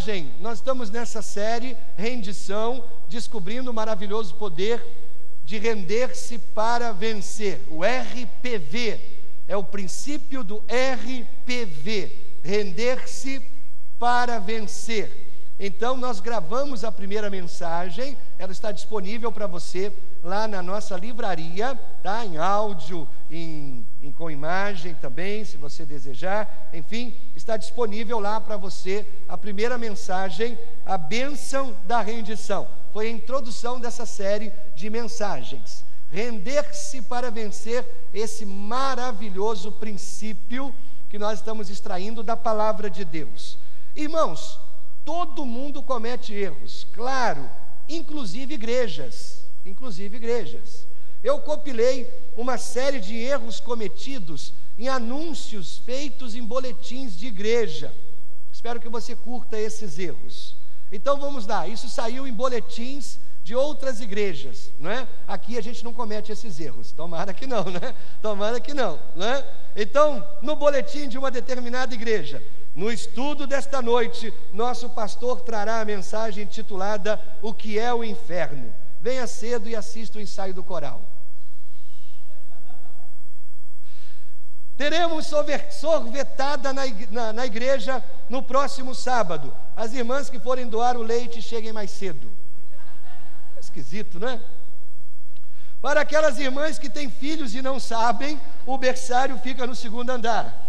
mensagem, nós estamos nessa série, Rendição, descobrindo o maravilhoso poder de render-se para vencer. O RPV, é o princípio do RPV, render-se para vencer. Então nós gravamos a primeira mensagem, ela está disponível para você lá na nossa livraria, tá? Em áudio, com imagem também, se você desejar, enfim, está disponível lá para você a primeira mensagem, a bênção da rendição. Foi a introdução dessa série de mensagens. Render-se para vencer, esse maravilhoso princípio que nós estamos extraindo da palavra de Deus. Irmãos, todo mundo comete erros, claro, inclusive igrejas. Eu compilei uma série de erros cometidos em anúncios feitos em boletins de igreja. Espero que você curta esses erros. Então vamos lá, isso saiu em boletins de outras igrejas, não é? Aqui a gente não comete esses erros, tomara que não, né? Tomara que não, né? Então, no boletim de uma determinada igreja, no estudo desta noite, nosso pastor trará a mensagem intitulada O que é o inferno? Venha cedo e assista o ensaio do coral. Teremos sorvetada na igreja no próximo sábado. As irmãs que forem doar o leite, cheguem mais cedo. Esquisito, não é? Para aquelas irmãs que têm filhos e não sabem, o berçário fica no segundo andar.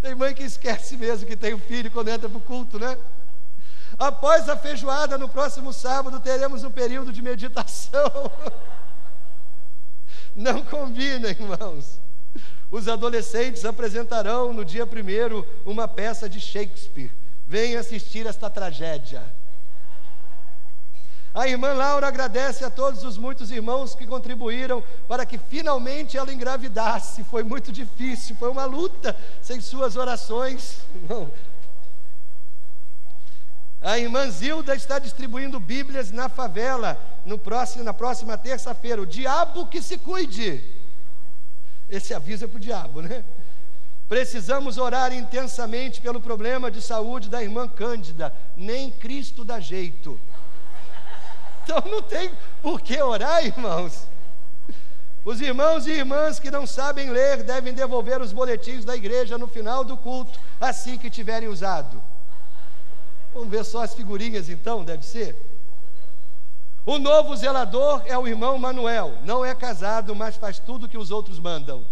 Tem mãe que esquece mesmo que tem um filho quando entra para o culto, né? Após a feijoada, no próximo sábado, teremos um período de meditação. Não combina, irmãos. Os adolescentes apresentarão no dia 1º uma peça de Shakespeare. Venha assistir esta tragédia. A irmã Laura agradece a todos os muitos irmãos que contribuíram para que finalmente ela engravidasse. Foi muito difícil, foi uma luta sem suas orações. Não. A irmã Zilda está distribuindo Bíblias na favela na próxima terça-feira. O diabo que se cuide. Esse aviso é para o diabo, né? Precisamos orar intensamente pelo problema de saúde da irmã Cândida. Nem Cristo dá jeito. Então não tem por que orar, irmãos. Os irmãos e irmãs que não sabem ler devem devolver os boletins da igreja no final do culto, assim que tiverem usado. Vamos ver só as figurinhas então, deve ser. O novo zelador é o irmão Manuel. Não é casado, mas faz tudo o que os outros mandam.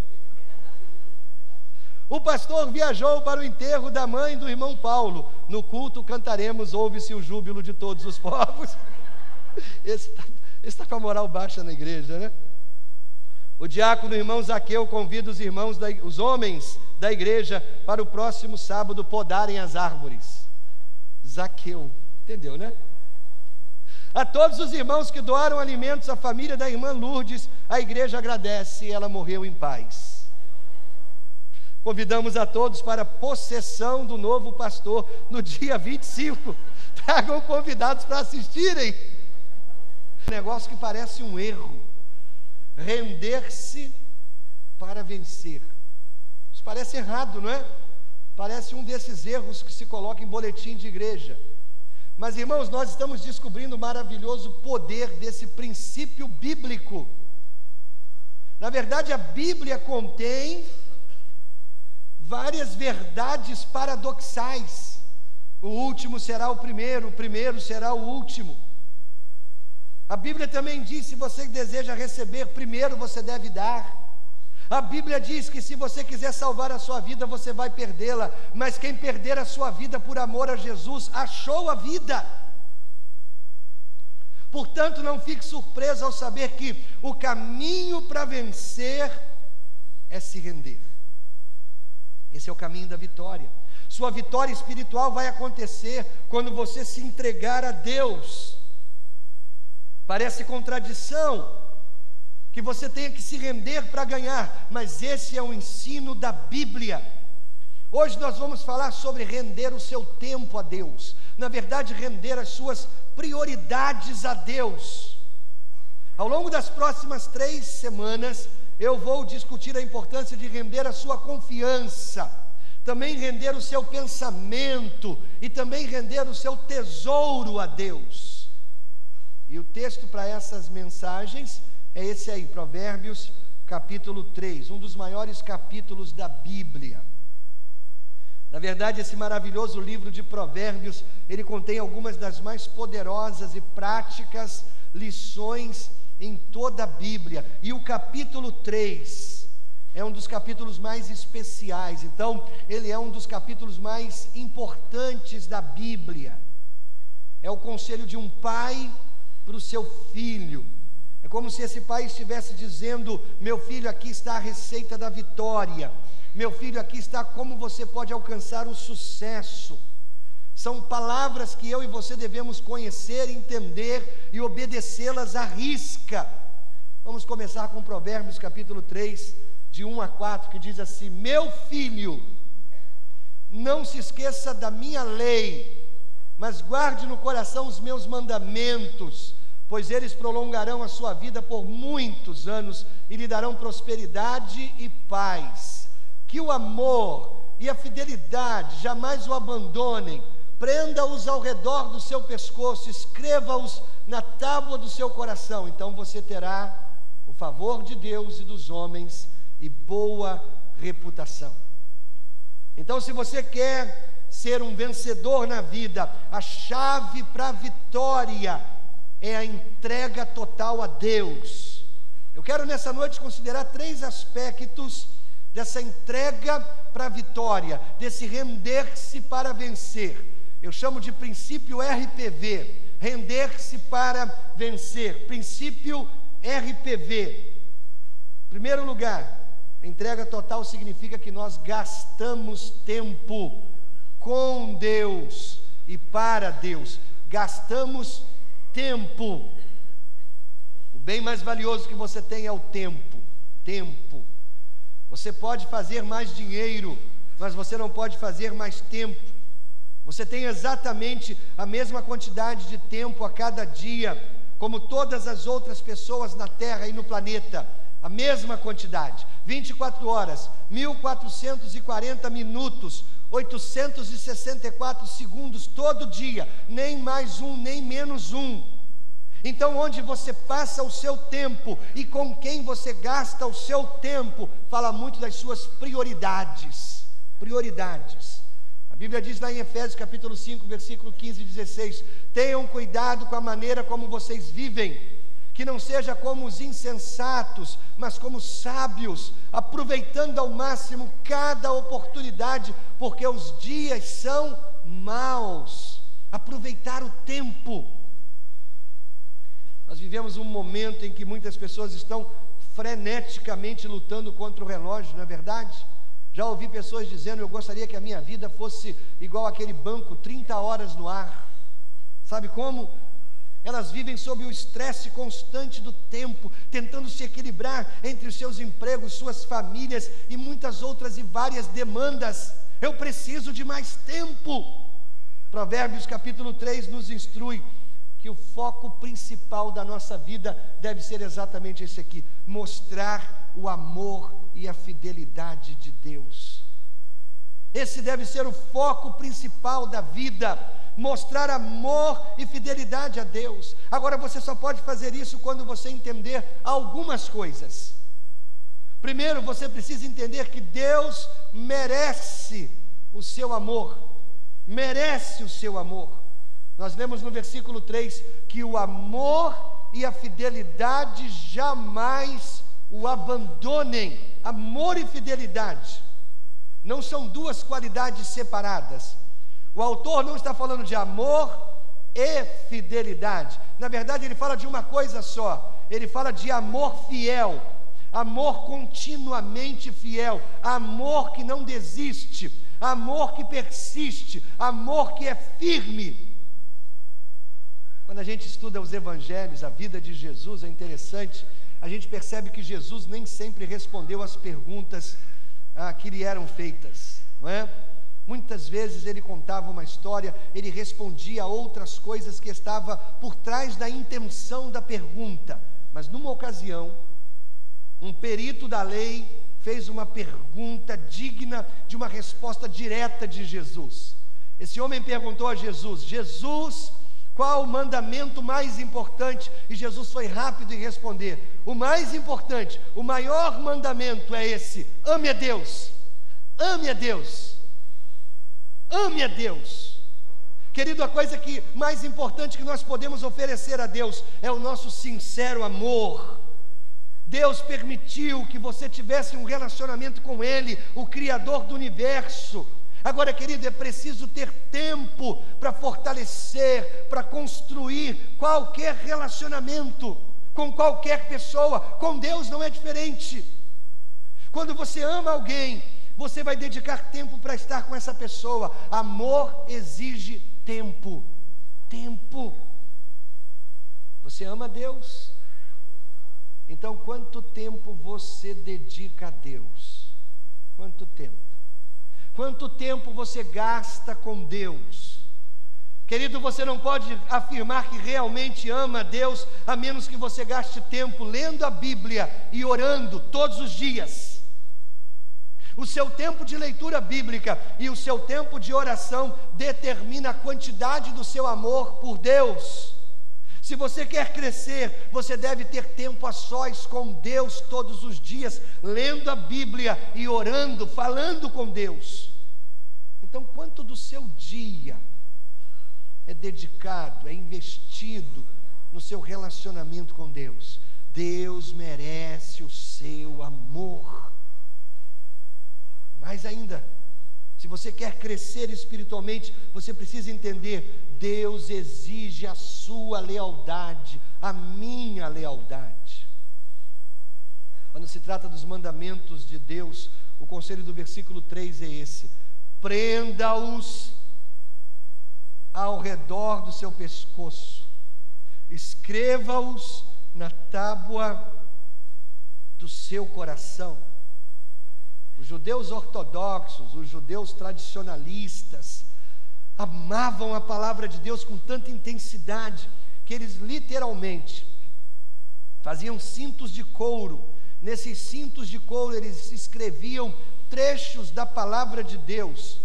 O pastor viajou para o enterro da mãe do irmão Paulo. No culto cantaremos Ouve-se o júbilo de todos os povos. Esse está com a moral baixa na igreja, né? O diácono irmão Zaqueu convida os homens da igreja para o próximo sábado podarem as árvores. Zaqueu, entendeu, né? A todos os irmãos que doaram alimentos à família da irmã Lourdes, a igreja agradece, ela morreu em paz. Convidamos a todos para a possessão do novo pastor no dia 25. Tragam convidados para assistirem. Um negócio que parece um erro. Render-se para vencer. Isso parece errado, não é? Parece um desses erros que se coloca em boletim de igreja. Mas, irmãos, nós estamos descobrindo o maravilhoso poder desse princípio bíblico. Na verdade, a Bíblia contém várias verdades paradoxais. O último será o primeiro será o último. A Bíblia também diz, se você deseja receber, primeiro você deve dar. A Bíblia diz que se você quiser salvar a sua vida, você vai perdê-la. Mas quem perder a sua vida por amor a Jesus, achou a vida. Portanto, não fique surpreso ao saber que o caminho para vencer é se render. Esse é o caminho da vitória. Sua vitória espiritual vai acontecer quando você se entregar a Deus. Parece contradição que você tenha que se render para ganhar, mas esse é o ensino da Bíblia. Hoje nós vamos falar sobre render o seu tempo a Deus. Na verdade, render as suas prioridades a Deus. Ao longo das próximas 3 semanas, eu vou discutir a importância de render a sua confiança. também render o seu pensamento e também render o seu tesouro a Deus. E o texto para essas mensagens é esse aí, Provérbios capítulo 3, um dos maiores capítulos da Bíblia. Na verdade, esse maravilhoso livro de Provérbios, ele contém algumas das mais poderosas e práticas lições em toda a Bíblia. E o capítulo 3 é um dos capítulos mais especiais. Então, ele é um dos capítulos mais importantes da Bíblia. É o conselho de um pai para o seu filho. É como se esse pai estivesse dizendo: meu filho, aqui está a receita da vitória. Meu filho, aqui está como você pode alcançar o sucesso. São palavras que eu e você devemos conhecer, entender e obedecê-las à risca. Vamos começar com Provérbios capítulo 3, de 1 a 4, que diz assim: meu filho, não se esqueça da minha lei, mas guarde no coração os meus mandamentos, pois eles prolongarão a sua vida por muitos anos e lhe darão prosperidade e paz. Que o amor e a fidelidade jamais o abandonem. Prenda-os ao redor do seu pescoço, escreva-os na tábua do seu coração. Então você terá o favor de Deus e dos homens e boa reputação. Então, se você quer ser um vencedor na vida, a chave para a vitória é a entrega total a Deus. Eu quero nessa noite considerar 3 aspectos dessa entrega para a vitória, desse render-se para vencer. Eu chamo de princípio RPV, render-se para vencer, princípio RPV. Em primeiro lugar, a entrega total significa que nós gastamos tempo com Deus e para Deus. Gastamos tempo. O bem mais valioso que você tem é o tempo. Tempo. Você pode fazer mais dinheiro, mas você não pode fazer mais tempo. Você tem exatamente a mesma quantidade de tempo a cada dia, como todas as outras pessoas na Terra e no planeta. A mesma quantidade, 24 horas, 1440 minutos, 864 segundos todo dia, nem mais um, nem menos um. Então, onde você passa o seu tempo e com quem você gasta o seu tempo, fala muito das suas prioridades. Prioridades. A Bíblia diz lá em Efésios capítulo 5, versículo 15 e 16, tenham cuidado com a maneira como vocês vivem, que não seja como os insensatos, mas como sábios, aproveitando ao máximo cada oportunidade, porque os dias são maus. Aproveitar o tempo. Nós vivemos um momento em que muitas pessoas estão freneticamente lutando contra o relógio, não é verdade? Já ouvi pessoas dizendo: eu gostaria que a minha vida fosse igual aquele banco, 30 horas no ar. Sabe como? Elas vivem sob o estresse constante do tempo, tentando se equilibrar entre os seus empregos, suas famílias e muitas outras e várias demandas. Eu preciso de mais tempo. Provérbios capítulo 3 nos instrui que o foco principal da nossa vida deve ser exatamente esse aqui: mostrar o amor e a fidelidade de Deus. Esse deve ser o foco principal da vida, mostrar amor e fidelidade a Deus. Agora, você só pode fazer isso quando você entender algumas coisas. Primeiro, você precisa entender que Deus merece o seu amor, merece o seu amor. Nós lemos no versículo 3 que o amor e a fidelidade jamais o abandonem. Amor e fidelidade não são duas qualidades separadas. O autor não está falando de amor e fidelidade. Na verdade, ele fala de uma coisa só. Ele fala de amor fiel, amor continuamente fiel, amor que não desiste, amor que persiste, amor que é firme. Quando a gente estuda os evangelhos, a vida de Jesus, é interessante, a gente percebe que Jesus nem sempre respondeu às perguntas que lhe eram feitas, não é? Muitas vezes ele contava uma história, ele respondia a outras coisas que estavam por trás da intenção da pergunta. Mas numa ocasião, um perito da lei fez uma pergunta digna de uma resposta direta de Jesus. Esse homem perguntou a Jesus: Jesus, qual o mandamento mais importante? E Jesus foi rápido em responder: o mais importante, o maior mandamento é esse: ame a Deus, ame a Deus, ame a Deus. Querido, a coisa mais importante que nós podemos oferecer a Deus é o nosso sincero amor. Deus permitiu que você tivesse um relacionamento com Ele, o Criador do universo. Agora, querido, é preciso ter tempo para fortalecer, para construir qualquer relacionamento com qualquer pessoa. Com Deus não é diferente. Quando você ama alguém, você vai dedicar tempo para estar com essa pessoa. Amor exige tempo. Tempo. Você ama Deus? Então, quanto tempo você dedica a Deus? Quanto tempo? Quanto tempo você gasta com Deus? Querido, você não pode afirmar que realmente ama a Deus, a menos que você gaste tempo lendo a Bíblia e orando todos os dias. O seu tempo de leitura bíblica e o seu tempo de oração determina a quantidade do seu amor por Deus. Se você quer crescer, você deve ter tempo a sós com Deus todos os dias, lendo a Bíblia e orando, falando com Deus. Então, quanto do seu dia é dedicado, é investido no seu relacionamento com Deus? Deus merece o seu amor. Mais ainda, se você quer crescer espiritualmente, você precisa entender: Deus exige a sua lealdade, a minha lealdade. Quando se trata dos mandamentos de Deus, o conselho do versículo 3 é esse: prenda-os ao redor do seu pescoço, escreva-os na tábua do seu coração. Os judeus ortodoxos, os judeus tradicionalistas, amavam a palavra de Deus com tanta intensidade, que eles literalmente faziam cintos de couro. Nesses cintos de couro eles escreviam trechos da palavra de Deus,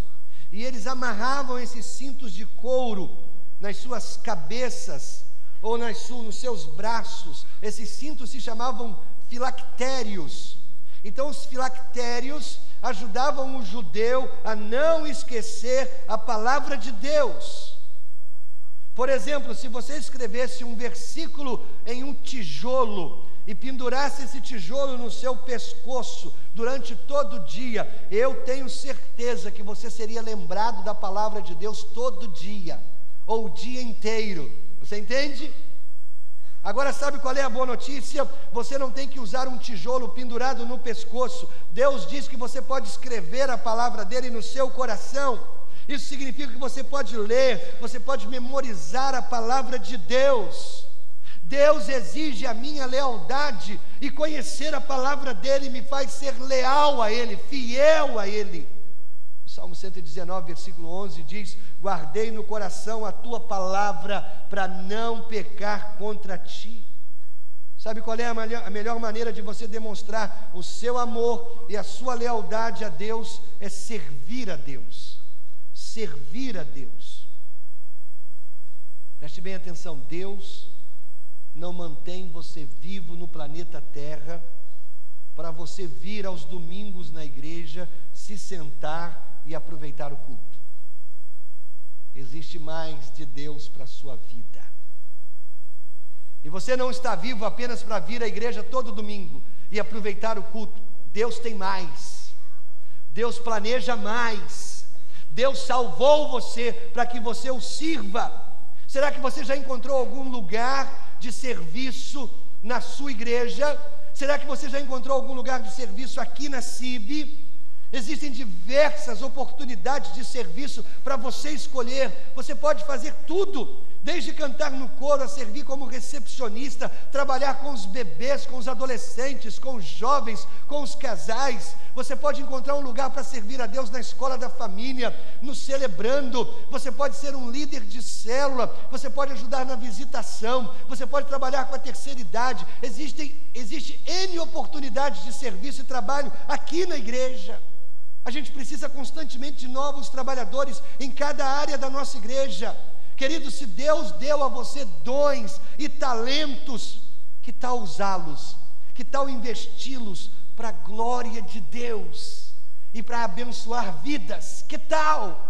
e eles amarravam esses cintos de couro nas suas cabeças, ou nos seus braços. Esses cintos se chamavam filactérios. Então os filactérios ajudavam o judeu a não esquecer a palavra de Deus. Por exemplo, se você escrevesse um versículo em um tijolo e pendurasse esse tijolo no seu pescoço durante todo o dia, eu tenho certeza que você seria lembrado da palavra de Deus todo dia, ou o dia inteiro. Você entende? Agora, sabe qual é a boa notícia? Você não tem que usar um tijolo pendurado no pescoço. Deus diz que você pode escrever a palavra dele no seu coração. Isso significa que você pode ler, você pode memorizar a palavra de Deus. Deus exige a minha lealdade, e conhecer a palavra dele me faz ser leal a ele, fiel a ele. O Salmo 119, versículo 11 diz: guardei no coração a tua palavra para não pecar contra ti. Sabe qual é a melhor maneira de você demonstrar o seu amor e a sua lealdade a Deus? É servir a Deus. Servir a Deus. Preste bem atenção: Deus não mantém você vivo no planeta Terra para você vir aos domingos na igreja, se sentar e aproveitar o culto. Existe mais de Deus para a sua vida. E você não está vivo apenas para vir à igreja todo domingo e aproveitar o culto. Deus tem mais. Deus planeja mais. Deus salvou você para que você o sirva. Será que você já encontrou algum lugar de serviço na sua igreja? Será que você já encontrou algum lugar de serviço aqui na CIB? Existem diversas oportunidades de serviço para você escolher. Você pode fazer tudo. desde cantar no coro, a servir como recepcionista, trabalhar com os bebês, com os adolescentes, com os jovens, com os casais. Você pode encontrar um lugar para servir a Deus na escola da família, no celebrando. Você pode ser um líder de célula, você pode ajudar na visitação, você pode trabalhar com a terceira idade. Existe N oportunidades de serviço e trabalho aqui na igreja. A gente precisa constantemente de novos trabalhadores em cada área da nossa igreja. Querido, se Deus deu a você dons e talentos, que tal usá-los? Que tal investi-los para a glória de Deus e para abençoar vidas? Que tal?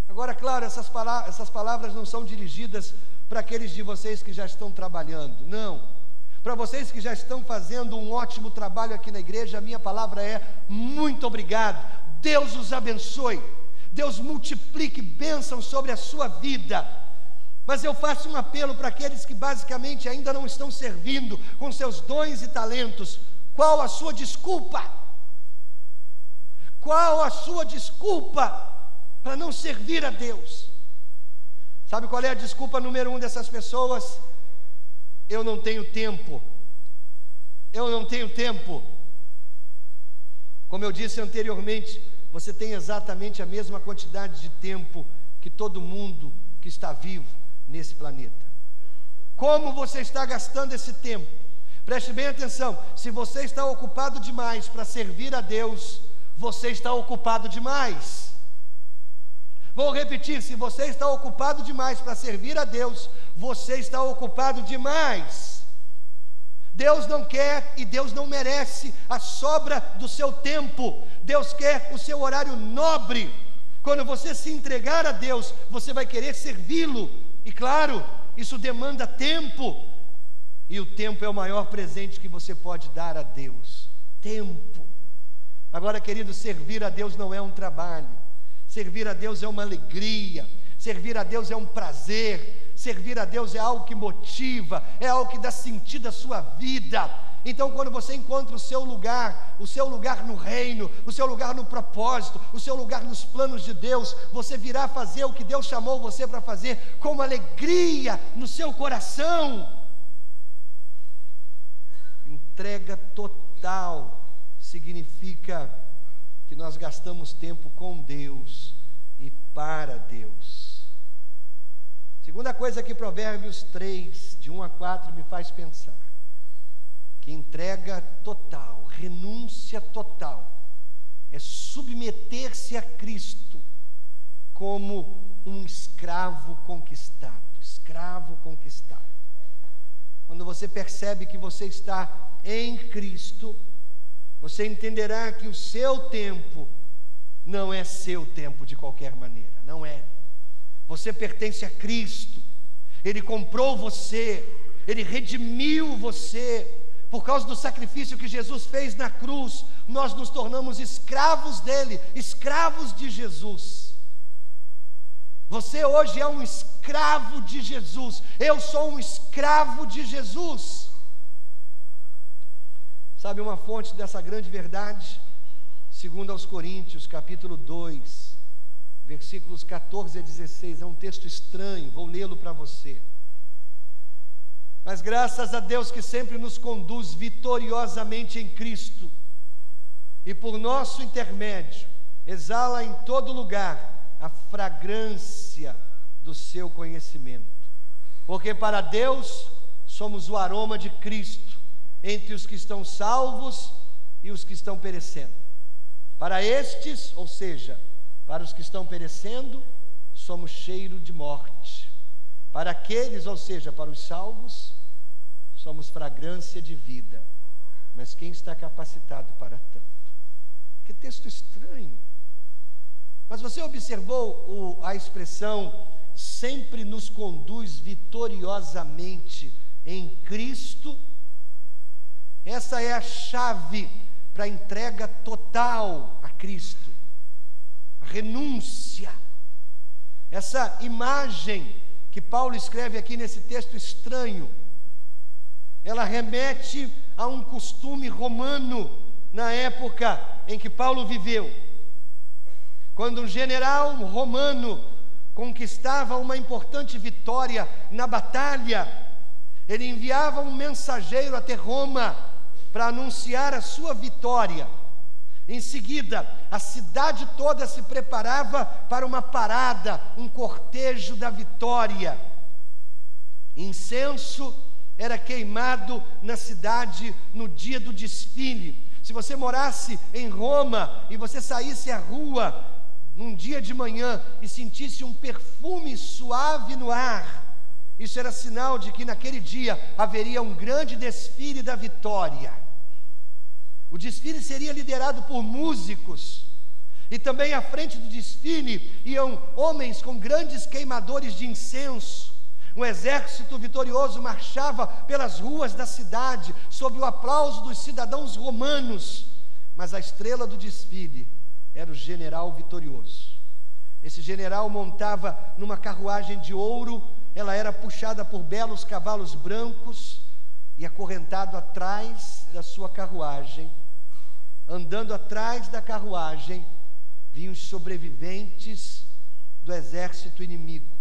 Agora, claro, essas palavras não são dirigidas para aqueles de vocês que já estão trabalhando, não. Para vocês que já estão fazendo um ótimo trabalho aqui na igreja, a minha palavra é: muito obrigado, Deus os abençoe, Deus multiplique bênçãos sobre a sua vida. Mas eu faço um apelo para aqueles que basicamente ainda não estão servindo com seus dons e talentos. Qual a sua desculpa? Qual a sua desculpa para não servir a Deus? Sabe qual é a desculpa número 1 dessas pessoas? Eu não tenho tempo. Eu não tenho tempo. Como eu disse anteriormente, você tem exatamente a mesma quantidade de tempo que todo mundo que está vivo nesse planeta. Como você está gastando esse tempo? Preste bem atenção. Se você está ocupado demais para servir a Deus, você está ocupado demais. Vou repetir: se você está ocupado demais para servir a Deus, você está ocupado demais. Deus não quer e Deus não merece a sobra do seu tempo. Deus quer o seu horário nobre. Quando você se entregar a Deus, você vai querer servi-lo. E claro, isso demanda tempo. E o tempo é o maior presente que você pode dar a Deus. Tempo. Agora, querido, servir a Deus não é um trabalho. Servir a Deus é uma alegria. Servir a Deus é um prazer. Servir a Deus é algo que motiva, é algo que dá sentido à sua vida. Então, quando você encontra o seu lugar no reino, o seu lugar no propósito, o seu lugar nos planos de Deus, você virá fazer o que Deus chamou você para fazer com uma alegria no seu coração. Entrega total significa que nós gastamos tempo com Deus e para Deus. Segunda coisa que Provérbios 3, de 1 a 4, me faz pensar: que entrega total, renúncia total, é submeter-se a Cristo como um escravo conquistado. Escravo conquistado. Quando você percebe que você está em Cristo, você entenderá que o seu tempo não é seu tempo de qualquer maneira, não é. Você pertence a Cristo. Ele comprou você, Ele redimiu você. Por causa do sacrifício que Jesus fez na cruz, nós nos tornamos escravos dele, escravos de Jesus. Você hoje é um escravo de Jesus. Eu sou um escravo de Jesus. Sabe uma fonte dessa grande verdade? 2 aos Coríntios, capítulo 2, versículos 14 a 16, é um texto estranho, vou lê-lo para você. Mas graças a Deus que sempre nos conduz vitoriosamente em Cristo, e por nosso intermédio, exala em todo lugar a fragrância do seu conhecimento. Porque para Deus somos o aroma de Cristo, entre os que estão salvos e os que estão perecendo. Para estes, ou seja, para os que estão perecendo, somos cheiro de morte. Para aqueles, ou seja, para os salvos, somos fragrância de vida. Mas quem está capacitado para tanto? Que texto estranho. Mas você observou a expressão sempre nos conduz vitoriosamente em Cristo? Essa é a chave para a entrega total a Cristo. Renúncia. Essa imagem que Paulo escreve aqui nesse texto estranho, ela remete a um costume romano na época em que Paulo viveu. Quando um general romano conquistava uma importante vitória na batalha, ele enviava um mensageiro até Roma para anunciar a sua vitória. Em seguida, a cidade toda se preparava para uma parada, um cortejo da vitória. Incenso era queimado na cidade no dia do desfile. Se você morasse em Roma e você saísse à rua num dia de manhã e sentisse um perfume suave no ar, isso era sinal de que naquele dia haveria um grande desfile da vitória. O desfile seria liderado por músicos, e também à frente do desfile iam homens com grandes queimadores de incenso. Um exército vitorioso marchava pelas ruas da cidade, sob o aplauso dos cidadãos romanos, mas a estrela do desfile era o general vitorioso. Esse general montava numa carruagem de ouro, ela era puxada por belos cavalos brancos, e acorrentado atrás da sua carruagem, andando atrás da carruagem, vinham os sobreviventes do exército inimigo.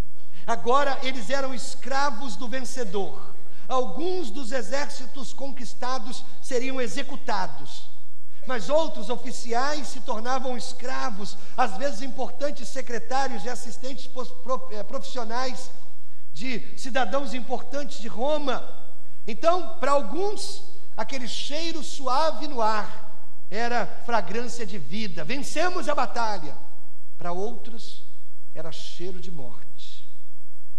Agora eles eram escravos do vencedor. Alguns dos exércitos conquistados seriam executados, mas outros oficiais se tornavam escravos, às vezes importantes secretários e assistentes profissionais de cidadãos importantes de Roma. Então, para alguns, aquele cheiro suave no ar era fragrância de vida, vencemos a batalha. Para outros, era cheiro de morte.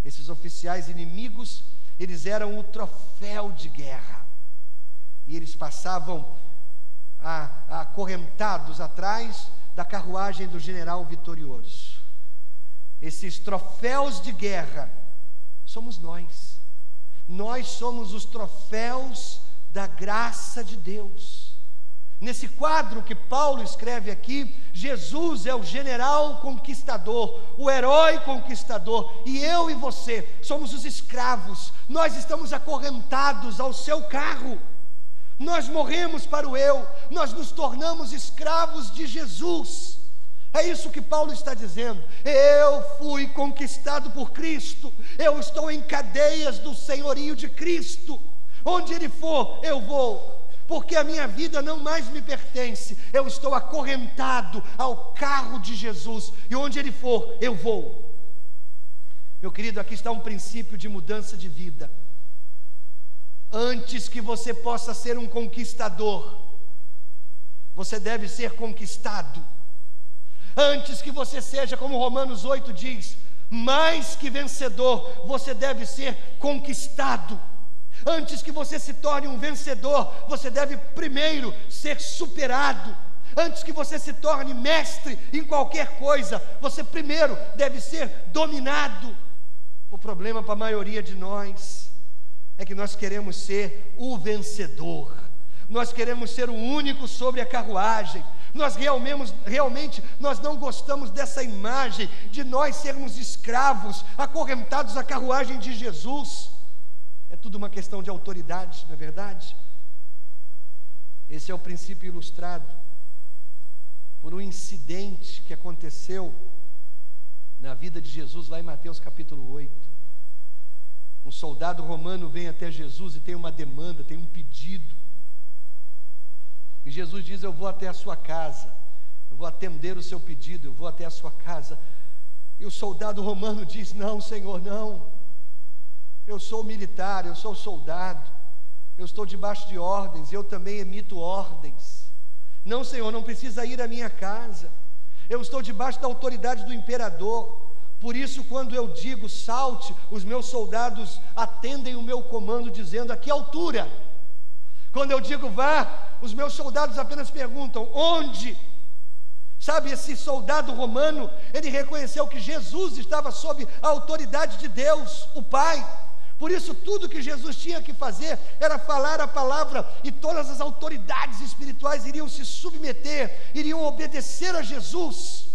Esses oficiais inimigos, eles eram o troféu de guerra, e eles passavam acorrentados atrás da carruagem do general vitorioso. Esses troféus de guerra somos nós. Nós somos os troféus da graça de Deus. Nesse quadro que Paulo escreve aqui, Jesus é o general conquistador, o herói conquistador, e eu e você somos os escravos. Nós estamos acorrentados ao seu carro. Nós morremos para o eu, nós nos tornamos escravos de Jesus. É isso que Paulo está dizendo. Eu fui conquistado por Cristo, eu estou em cadeias do senhorio de Cristo. Onde Ele for, eu vou, porque a minha vida não mais me pertence. Eu estou acorrentado ao carro de Jesus, e onde Ele for, eu vou. Meu querido, aqui está um princípio de mudança de vida. Antes que você possa ser um conquistador, você deve ser conquistado. Antes que você seja, como Romanos 8 diz, mais que vencedor, você deve ser conquistado. Antes que você se torne um vencedor, você deve primeiro ser superado. Antes que você se torne mestre em qualquer coisa, você primeiro deve ser dominado. O problema para a maioria de nós é que nós queremos ser o vencedor. Nós queremos ser o único sobre a carruagem. Nós realmente nós não gostamos dessa imagem de nós sermos escravos, acorrentados à carruagem de Jesus. É tudo uma questão de autoridade, não é verdade? Esse é o princípio ilustrado por um incidente que aconteceu na vida de Jesus lá em Mateus capítulo 8. Um soldado romano vem até Jesus e tem uma demanda, tem um pedido. E Jesus diz: eu vou até a sua casa, eu vou atender o seu pedido, eu vou até a sua casa. E o soldado romano diz: não, Senhor, não. Eu sou militar, eu sou soldado, eu estou debaixo de ordens, eu também emito ordens. Não, Senhor, não precisa ir à minha casa, eu estou debaixo da autoridade do imperador. Por isso, quando eu digo salte, os meus soldados atendem o meu comando dizendo a que altura. Quando eu digo vá, os meus soldados apenas perguntam onde. Sabe, esse soldado romano, ele reconheceu que Jesus estava sob a autoridade de Deus, o Pai. Por isso, tudo que Jesus tinha que fazer era falar a palavra, e todas as autoridades espirituais iriam se submeter, iriam obedecer a Jesus.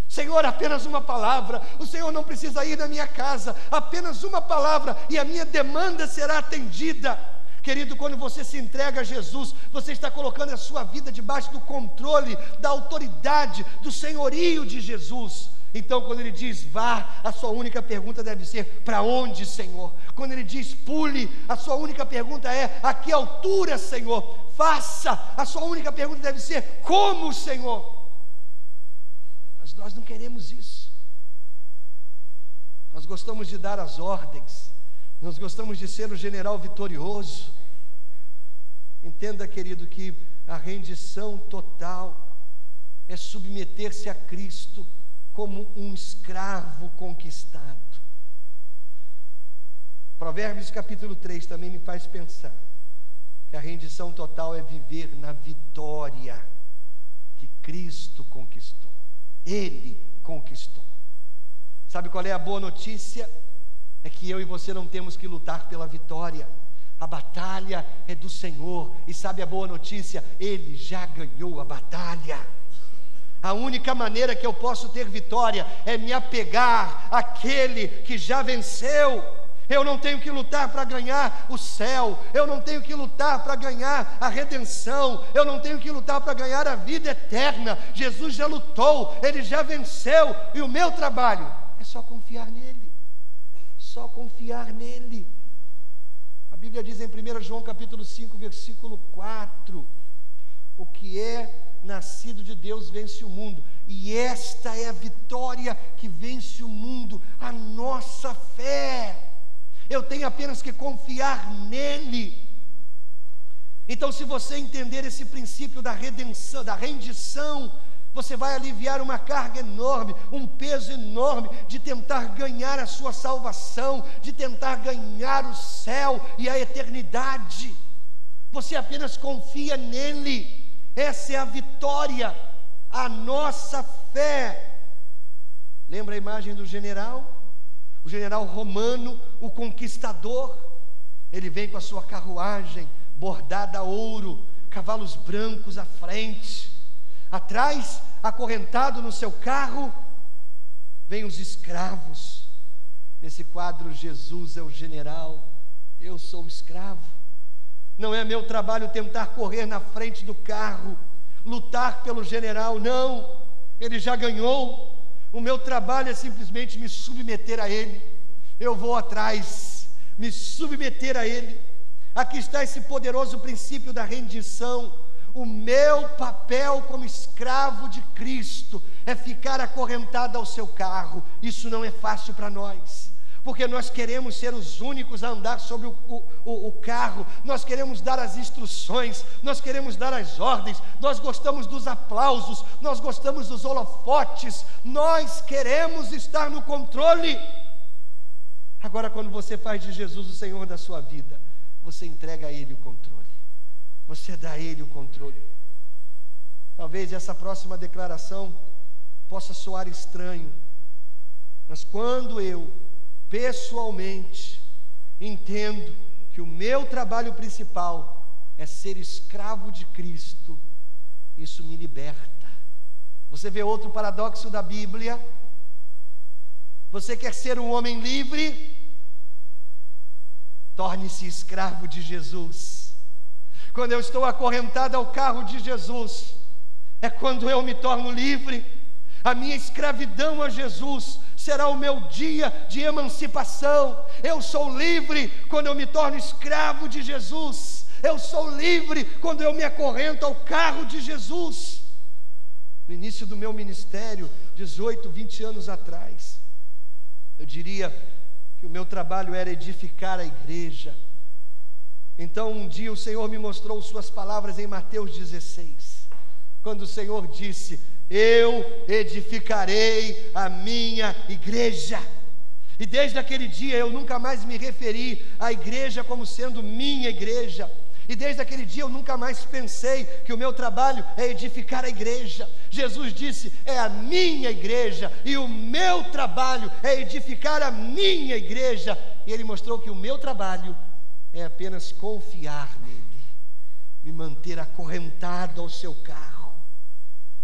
Senhor, apenas uma palavra, o Senhor não precisa ir na minha casa, apenas uma palavra e a minha demanda será atendida. Querido, quando você se entrega a Jesus, você está colocando a sua vida debaixo do controle, da autoridade, do senhorio de Jesus. Então, quando ele diz vá, a sua única pergunta deve ser: para onde, Senhor? Quando ele diz pule, a sua única pergunta é: a que altura, Senhor? Faça, a sua única pergunta deve ser: como, Senhor? Mas nós não queremos isso. Nós gostamos de dar as ordens, nós gostamos de ser o general vitorioso. Entenda, querido, que a rendição total é submeter-se a Cristo como um escravo conquistado. Provérbios capítulo 3 também me faz pensar que a rendição total é viver na vitória que Cristo conquistou. Ele conquistou. Sabe qual é a boa notícia? É que eu e você não temos que lutar pela vitória. A batalha é do Senhor. E sabe a boa notícia? Ele já ganhou a batalha. A única maneira que eu posso ter vitória é me apegar àquele que já venceu. Eu não tenho que lutar para ganhar o céu, eu não tenho que lutar para ganhar a redenção, eu não tenho que lutar para ganhar a vida eterna. Jesus já lutou, Ele já venceu, e o meu trabalho é só confiar nele, só confiar nele. A Bíblia diz em 1 João capítulo 5, versículo 4, o que é nascido de Deus vence o mundo, e esta é a vitória que vence o mundo, a nossa fé. Eu tenho apenas que confiar nele. Então, se você entender esse princípio da redenção, da rendição, você vai aliviar uma carga enorme, um peso enorme de tentar ganhar a sua salvação, de tentar ganhar o céu e a eternidade. Você apenas confia nele. Essa é a vitória, a nossa fé. Lembra a imagem do general? O general romano, o conquistador. Ele vem com a sua carruagem bordada a ouro, cavalos brancos à frente. Atrás, acorrentado no seu carro, vem os escravos. Nesse quadro, Jesus é o general, eu sou o escravo. Não é meu trabalho tentar correr na frente do carro, lutar pelo general, não, ele já ganhou. O meu trabalho é simplesmente me submeter a ele. Eu vou atrás, me submeter a ele. Aqui está esse poderoso princípio da rendição. O meu papel como escravo de Cristo é ficar acorrentado ao seu carro. Isso não é fácil para nós, porque nós queremos ser os únicos a andar sobre o carro, nós queremos dar as instruções, nós queremos dar as ordens, nós gostamos dos aplausos, nós gostamos dos holofotes, nós queremos estar no controle. Agora, quando você faz de Jesus o Senhor da sua vida, você entrega a Ele o controle, você dá a Ele o controle. Talvez essa próxima declaração possa soar estranho, mas quando eu pessoalmente entendo que o meu trabalho principal é ser escravo de Cristo, isso me liberta. Você vê outro paradoxo da Bíblia? Você quer ser um homem livre? Torne-se escravo de Jesus. Quando eu estou acorrentado ao carro de Jesus, é quando eu me torno livre. A minha escravidão a Jesus será o meu dia de emancipação. Eu sou livre quando eu me torno escravo de Jesus. Eu sou livre quando eu me acorrento ao carro de Jesus. No início do meu ministério, 18, 20 anos atrás, eu diria que o meu trabalho era edificar a igreja. Então um dia o Senhor me mostrou suas palavras em Mateus 16, quando o Senhor disse: eu edificarei a minha igreja. E desde aquele dia eu nunca mais me referi à igreja como sendo minha igreja. E desde aquele dia eu nunca mais pensei que o meu trabalho é edificar a igreja. Jesus disse: é a minha igreja, e o meu trabalho é edificar a minha igreja. E Ele mostrou que o meu trabalho é apenas confiar nele, me manter acorrentado ao seu carro.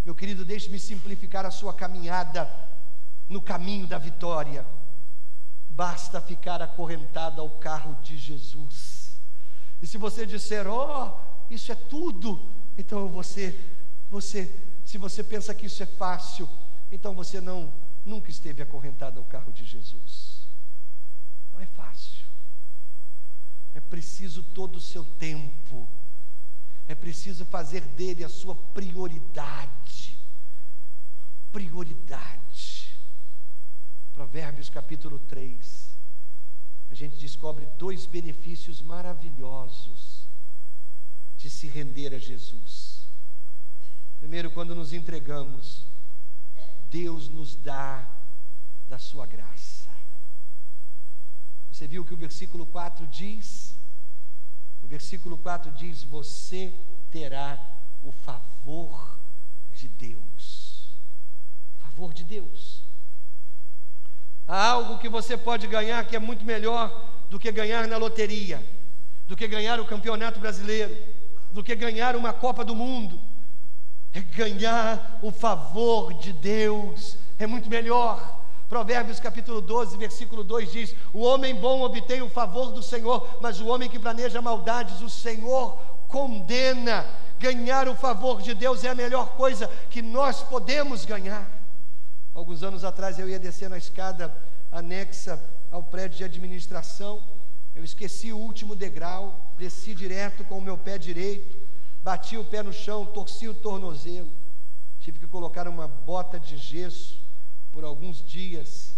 Meu querido, deixe-me simplificar a sua caminhada no caminho da vitória. Basta ficar acorrentado ao carro de Jesus. E se você disser: oh, isso é tudo, então se você pensa que isso é fácil, então você não nunca esteve acorrentado ao carro de Jesus. Não é fácil. É preciso todo o seu tempo. É preciso fazer dele a sua prioridade. Prioridade. Provérbios capítulo 3. A gente descobre 2 benefícios maravilhosos de se render a Jesus. Primeiro, quando nos entregamos, Deus nos dá da sua graça. Você viu o que o versículo 4 diz? O versículo 4 diz: você terá o favor de Deus. Favor de Deus. Há algo que você pode ganhar que é muito melhor do que ganhar na loteria, do que ganhar o Campeonato Brasileiro, do que ganhar uma Copa do Mundo. É ganhar o favor de Deus. É muito melhor. Provérbios capítulo 12, versículo 2 diz: o homem bom obtém o favor do Senhor, mas o homem que planeja maldades, o Senhor condena. Ganhar o favor de Deus é a melhor coisa que nós podemos ganhar. Alguns anos atrás eu ia descer na escada anexa ao prédio de administração. Eu esqueci o último degrau, desci direto com o meu pé direito, bati o pé no chão, torci o tornozelo. Tive que colocar uma bota de gesso por alguns dias.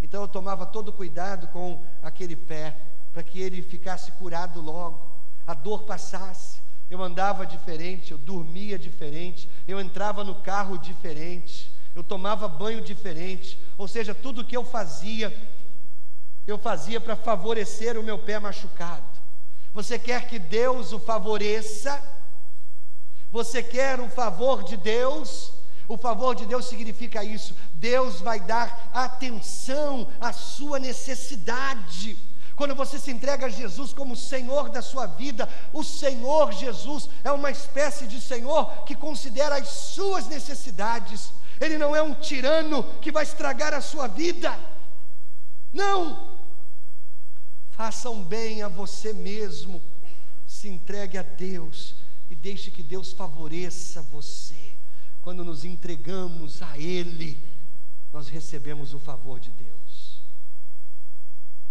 Então eu tomava todo cuidado com aquele pé, para que ele ficasse curado logo, a dor passasse. Eu andava diferente, eu dormia diferente, eu entrava no carro diferente, eu tomava banho diferente. Ou seja, tudo que eu fazia para favorecer o meu pé machucado. Você quer que Deus o favoreça? Você quer o favor de Deus? O favor de Deus significa isso: Deus vai dar atenção à sua necessidade. Quando você se entrega a Jesus como Senhor da sua vida, o Senhor Jesus é uma espécie de Senhor que considera as suas necessidades. Ele não é um tirano que vai estragar a sua vida. Não. Faça um bem a você mesmo, se entregue a Deus e deixe que Deus favoreça você. Quando nos entregamos a Ele, nós recebemos o favor de Deus.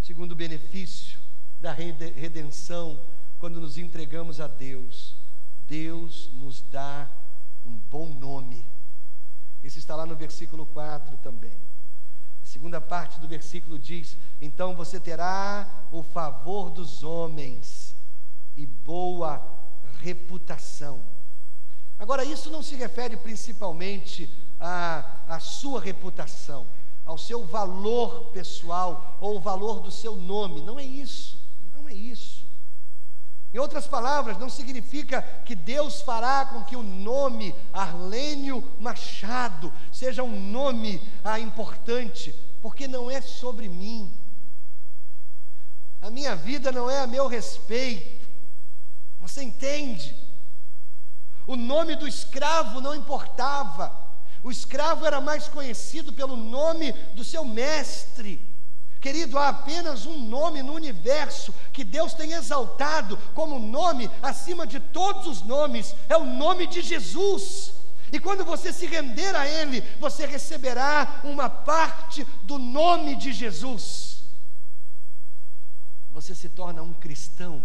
Segundo benefício da redenção, quando nos entregamos a Deus, Deus nos dá um bom nome. Isso está lá no versículo 4 também. A segunda parte do versículo diz: então você terá o favor dos homens e boa reputação. Agora, isso não se refere principalmente à sua reputação, ao seu valor pessoal ou o valor do seu nome. Não é isso, não é isso. Em outras palavras, não significa que Deus fará com que o nome Arlênio Machado seja um nome importante, porque não é sobre mim. A minha vida não é a meu respeito. Você entende? O nome do escravo não importava. O escravo era mais conhecido pelo nome do seu mestre. Querido, há apenas um nome no universo que Deus tem exaltado como nome acima de todos os nomes: é o nome de Jesus. E quando você se render a Ele, você receberá uma parte do nome de Jesus. Você se torna um cristão.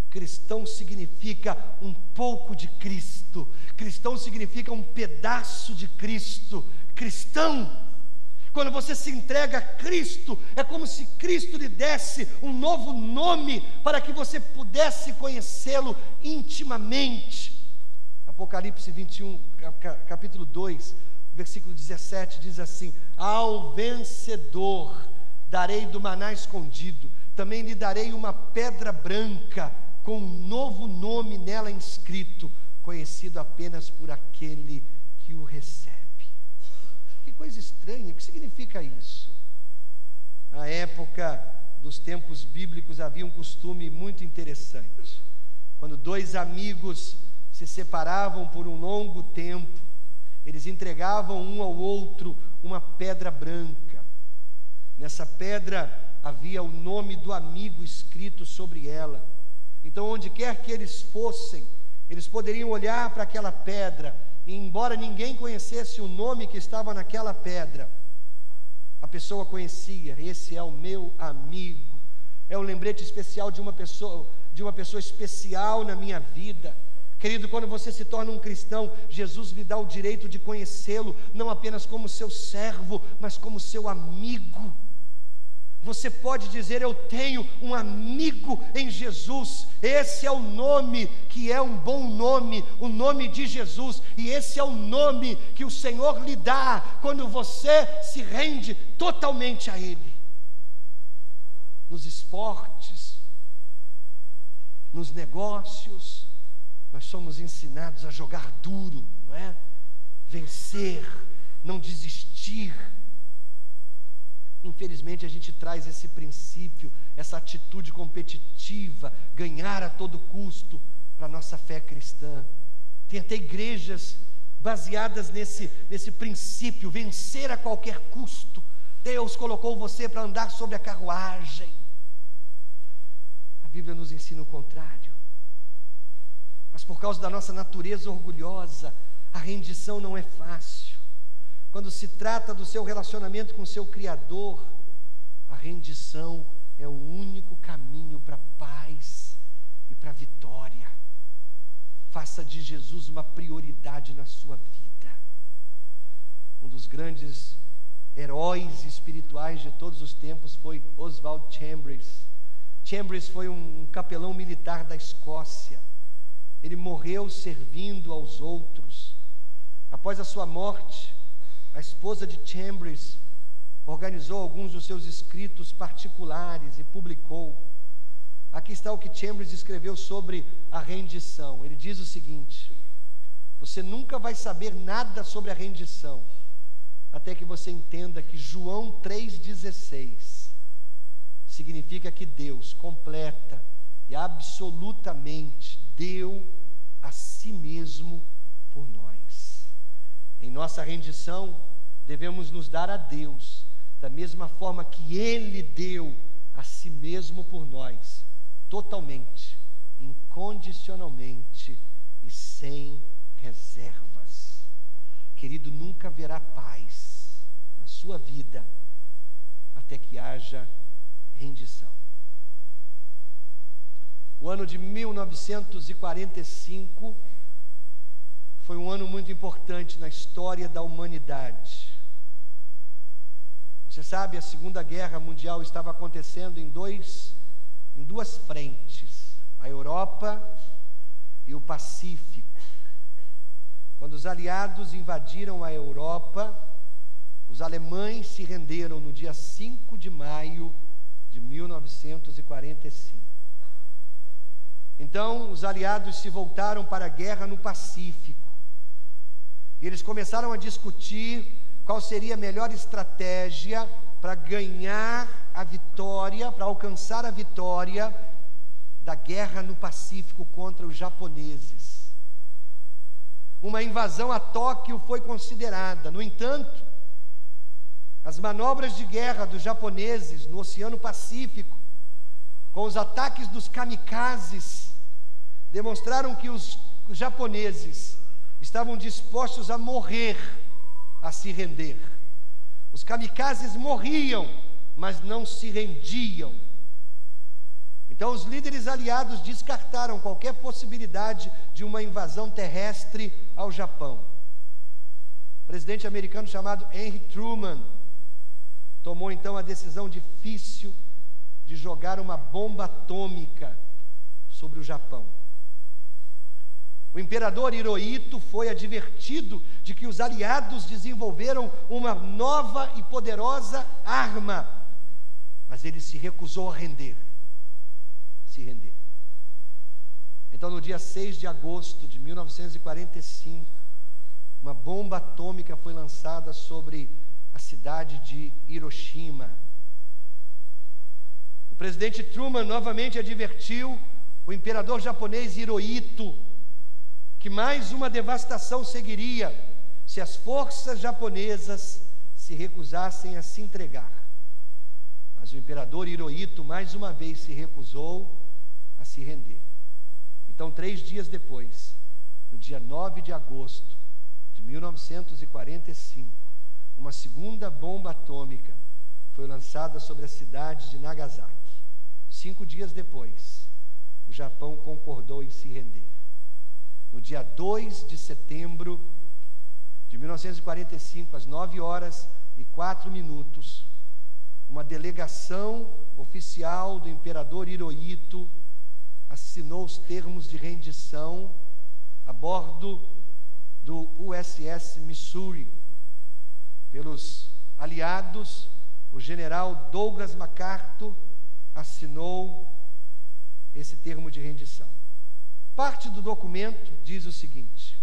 Cristão significa um pouco de Cristo. Cristão significa um pedaço de Cristo. Cristão. Quando você se entrega a Cristo, é como se Cristo lhe desse um novo nome para que você pudesse conhecê-lo intimamente. Apocalipse 21, capítulo 2, versículo 17 diz assim: ao vencedor darei do maná escondido, também lhe darei uma pedra branca com um novo nome nela inscrito, conhecido apenas por aquele que o recebe. Que coisa estranha, o que significa isso? Na época dos tempos bíblicos havia um costume muito interessante. Quando dois amigos se separavam por um longo tempo, eles entregavam um ao outro uma pedra branca. Nessa pedra havia o nome do amigo escrito sobre ela. Então, onde quer que eles fossem, eles poderiam olhar para aquela pedra, e embora ninguém conhecesse o nome que estava naquela pedra, A pessoa conhecia: esse é o meu amigo. É um lembrete especial de uma pessoa especial na minha vida. Querido, quando você se torna um cristão, Jesus lhe dá o direito de conhecê-lo, não apenas como seu servo, mas como seu amigo. Você pode dizer: eu tenho um amigo em Jesus. Esse é o nome que é um bom nome, o nome de Jesus. E esse é o nome que o Senhor lhe dá quando você se rende totalmente a Ele. Nos esportes, nos negócios, nós somos ensinados a jogar duro, não é? Vencer, não desistir. Infelizmente a gente traz esse princípio, essa atitude competitiva, ganhar a todo custo, para a nossa fé cristã. Tem até igrejas baseadas nesse princípio, vencer a qualquer custo. Deus colocou você para andar sobre a carruagem. A Bíblia nos ensina o contrário. Mas por causa da nossa natureza orgulhosa, a rendição não é fácil. Quando se trata do seu relacionamento com o seu Criador, a rendição é o único caminho para a paz e para a vitória. Faça de Jesus uma prioridade na sua vida. Um dos grandes heróis espirituais de todos os tempos foi Oswald Chambers. Chambers foi um capelão militar da Escócia. Ele morreu servindo aos outros. Após a sua morte, a esposa de Chambers organizou alguns dos seus escritos particulares e publicou. Aqui está o que Chambers escreveu sobre a rendição. Ele diz o seguinte: você nunca vai saber nada sobre a rendição até que você entenda que João 3,16 significa que Deus completa e absolutamente deu a si mesmo por nós. Em nossa rendição, devemos nos dar a Deus da mesma forma que Ele deu a si mesmo por nós, totalmente, incondicionalmente e sem reservas. Querido, nunca haverá paz na sua vida até que haja rendição. O ano de 1945 foi um ano muito importante na história da humanidade. Você sabe, a Segunda Guerra Mundial estava acontecendo em duas frentes, a Europa e o Pacífico. Quando os aliados invadiram a Europa, os alemães se renderam no dia 5 de maio de 1945. Então, os aliados se voltaram para a guerra no Pacífico. E eles começaram a discutir qual seria a melhor estratégia para ganhar a vitória, para alcançar a vitória da guerra no Pacífico contra os japoneses. Uma invasão a Tóquio foi considerada. No entanto, as manobras de guerra dos japoneses no Oceano Pacífico, com os ataques dos kamikazes, demonstraram que os japoneses estavam dispostos a morrer, a se render. Os kamikazes morriam, mas não se rendiam. Então os líderes aliados descartaram qualquer possibilidade de uma invasão terrestre ao Japão. O presidente americano chamado Henry Truman tomou então a decisão difícil de jogar uma bomba atômica sobre o Japão. O imperador Hirohito foi advertido de que os aliados desenvolveram uma nova e poderosa arma, mas ele se recusou a render. Então, no dia 6 de agosto de 1945, uma bomba atômica foi lançada sobre a cidade de Hiroshima. O presidente Truman novamente advertiu o imperador japonês Hirohito que mais uma devastação seguiria se as forças japonesas se recusassem a se entregar. Mas o imperador Hirohito mais uma vez se recusou a se render. Então, 3 dias depois, no dia 9 de agosto de 1945, uma segunda bomba atômica foi lançada sobre a cidade de Nagasaki. 5 dias depois, o Japão concordou em se render. No dia 2 de setembro de 1945, às 9h04, uma delegação oficial do imperador Hirohito assinou os termos de rendição a bordo do USS Missouri. Pelos aliados, o general Douglas MacArthur assinou esse termo de rendição. Parte do documento diz o seguinte: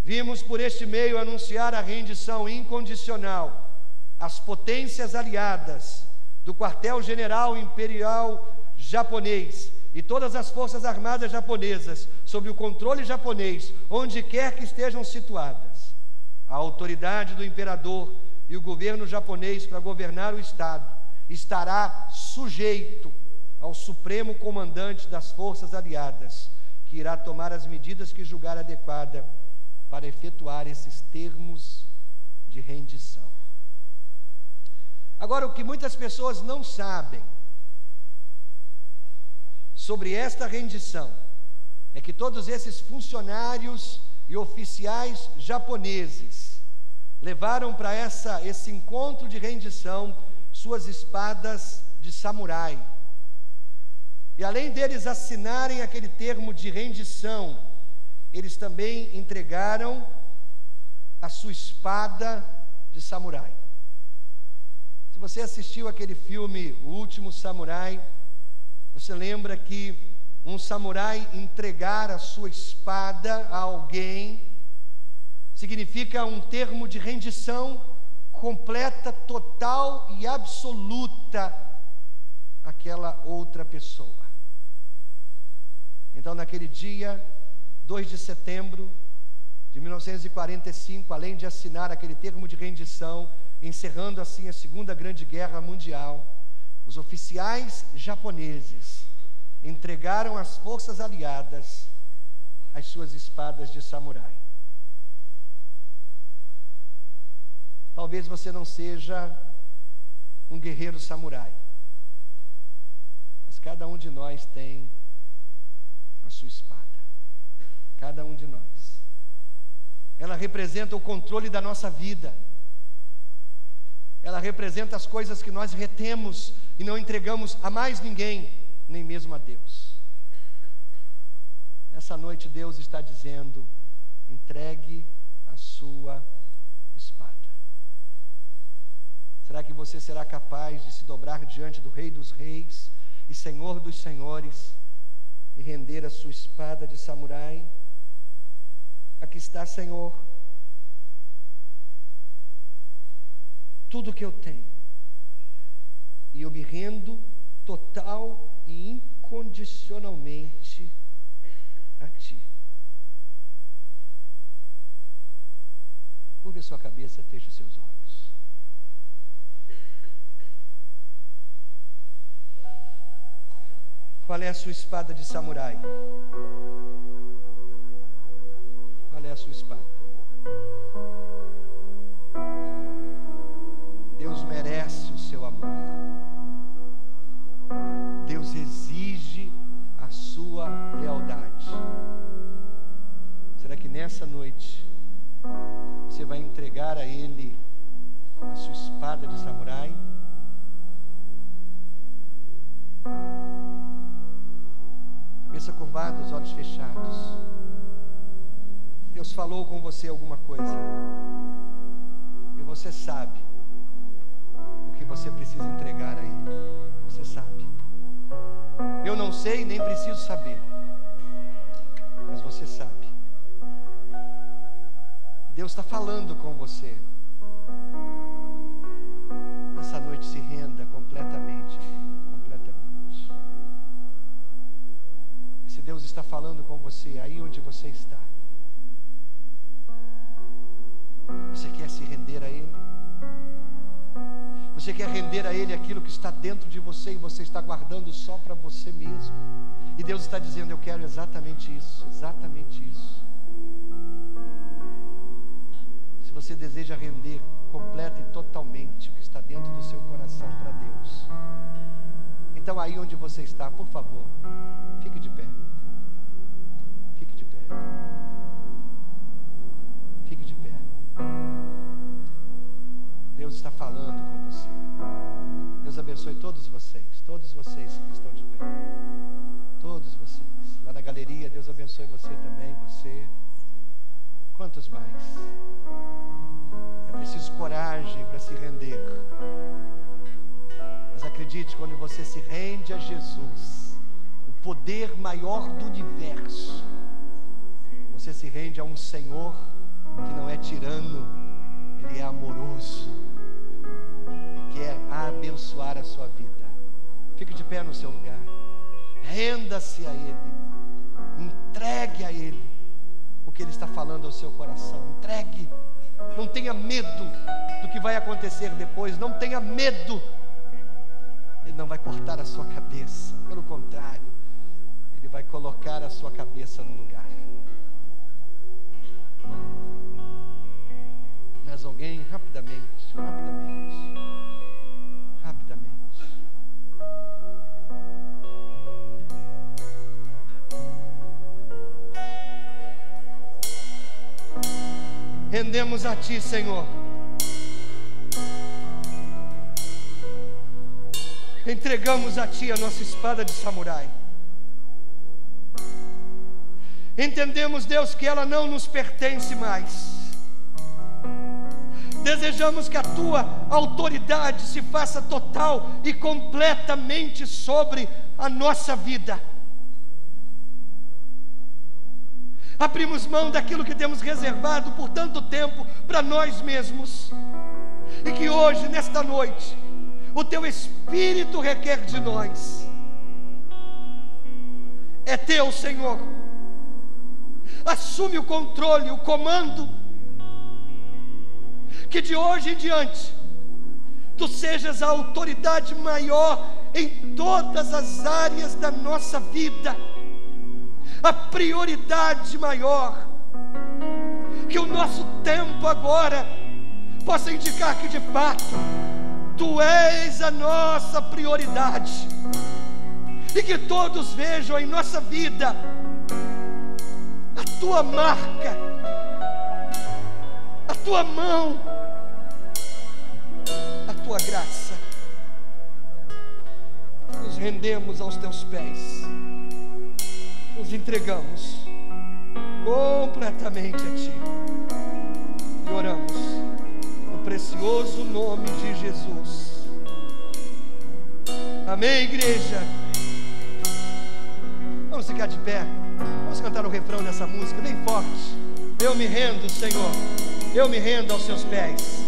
vimos por este meio anunciar a rendição incondicional às potências aliadas do quartel-general imperial japonês e todas as forças armadas japonesas sob o controle japonês, onde quer que estejam situadas. A autoridade do imperador e o governo japonês para governar o Estado estará sujeito ao supremo comandante das forças aliadas, que irá tomar as medidas que julgar adequada para efetuar esses termos de rendição. Agora, o que muitas pessoas não sabem sobre esta rendição é que todos esses funcionários e oficiais japoneses levaram para esse encontro de rendição suas espadas de samurai. E além deles assinarem aquele termo de rendição, eles também entregaram a sua espada de samurai. Se você assistiu aquele filme O Último Samurai, você lembra que um samurai entregar a sua espada a alguém significa um termo de rendição completa, total e absoluta àquela outra pessoa. Então, naquele dia, 2 de setembro de 1945, além de assinar aquele termo de rendição, encerrando assim a Segunda Grande Guerra Mundial, os oficiais japoneses entregaram às forças aliadas as suas espadas de samurai. Talvez você não seja um guerreiro samurai, mas cada um de nós tem a sua espada. Cada um de nós. Ela representa o controle da nossa vida. Ela representa as coisas que nós retemos e não entregamos a mais ninguém, nem mesmo a Deus. Essa noite Deus está dizendo: entregue a sua espada. Será que você será capaz de se dobrar diante do Rei dos Reis e Senhor dos Senhores e render a sua espada de samurai? Aqui está, Senhor, tudo que eu tenho, e eu me rendo total e incondicionalmente a Ti. Curve a sua cabeça, feche os seus olhos. Qual é a sua espada de samurai? Qual é a sua espada? Deus merece o seu amor. Deus exige a sua lealdade. Será que nessa noite você vai entregar a Ele a sua espada de samurai? Cabeça curvada, os olhos fechados. Deus falou com você alguma coisa e você sabe o que você precisa entregar a Ele. Você sabe. Eu não sei, nem preciso saber, mas você sabe. Deus está falando com você. Nessa noite se renda completamente. E se Deus está falando com você aí onde você está, você quer se render a Ele? Você quer render a Ele aquilo que está dentro de você e você está guardando só para você mesmo? E Deus está dizendo: eu quero exatamente isso, exatamente isso. Se você deseja render completa e totalmente o que está dentro do seu coração para Deus, então aí onde você está, por favor, fique de pé. Fique de pé. Fique de pé. Deus está falando com você. Deus abençoe todos vocês que estão de pé. Todos vocês. Lá na galeria, Deus abençoe você também, você. Quantos mais? É preciso coragem para se render. Mas acredite, quando você se rende a Jesus, o poder maior do universo, você se rende a um Senhor que não é tirano, Ele é amoroso, e quer abençoar a sua vida. Fique de pé no seu lugar, renda-se a Ele, entregue a Ele o que Ele está falando ao seu coração. Entregue, não tenha medo do que vai acontecer depois, não tenha medo. Ele não vai cortar a sua cabeça, pelo contrário, Ele vai colocar a sua cabeça no lugar. Mais alguém? Rapidamente. Rendemos a Ti, Senhor. Entregamos a Ti a nossa espada de samurai. Entendemos, Deus, que ela não nos pertence mais. Desejamos que a Tua autoridade se faça total e completamente sobre a nossa vida. Abrimos mão daquilo que temos reservado por tanto tempo para nós mesmos, e que hoje, nesta noite, o Teu Espírito requer de nós. É Teu, Senhor. Assume o controle, o comando. Que de hoje em diante Tu sejas a autoridade maior em todas as áreas da nossa vida, a prioridade maior. Que o nosso tempo agora possa indicar que de fato Tu és a nossa prioridade, e que todos vejam em nossa vida a Tua marca, a Tua mão, a Tua graça. Nos rendemos aos Teus pés, nos entregamos completamente a Ti e oramos no precioso nome de Jesus. Amém, igreja? Vamos ficar de pé, vamos cantar o refrão dessa música bem forte. Eu me rendo, Senhor, eu me rendo aos Seus pés.